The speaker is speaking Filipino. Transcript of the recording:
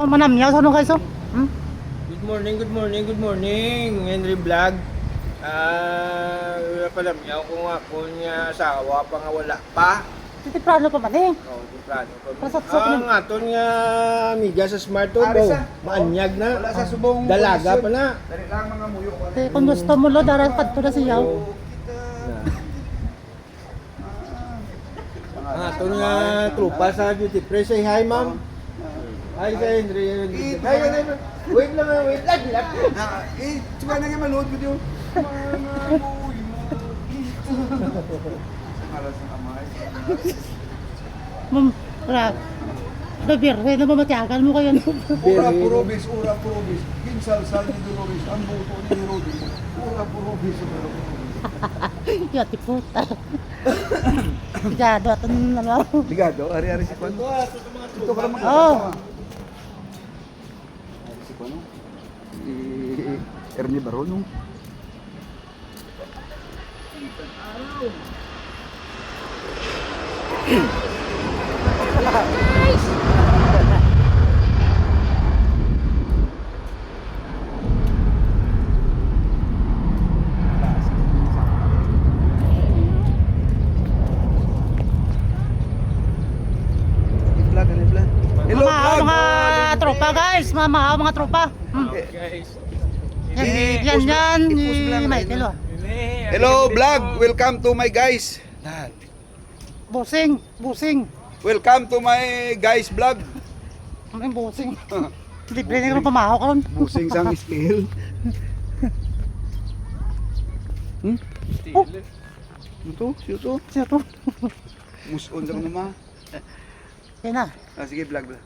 Oh, manamyaw sa ano guys oh. Good morning, Henry Vlog. Wala pala miyaw ko nga kung niya asawa pa nga wala pa. Titiprano pa man eh. Oh, plano pa. Pasat-sat Ang aton nga amiga sa Smart Turbo, maanyag na. Wala sa subong Dalaga pa na. Dari lang mga muyo. Kung gusto mo lo, darat kadto na siya. Ang aton nga trupa sa duty free. Say hi, ma'am. Hi, sa Henry. Hi, Henry. Wait lang. Coba na malood ko diyo. Ma'am, wala. Babirhe na mamatiagan mo kayo. Ura purobis. Kinsal ni Dolores. Ang buto ni Rodi. Ura purobis. Yati puta. Sigado ato na Ligado, ari-ari si Kwan. Ito ka naman. Oh. Si Kwan. Ernie Baron. Hello, Mga tropa guys, mga tropa. Guys. Yan, ni Michael oh. Hello, vlog. Welcome to my guys. Busing. Welcome to my guys vlog. May busing. Libre na naman pamahaw ka ron. Busing sang scale. Oh, Ito. siya to. Muson sa naman. Yan na. Sige, vlog.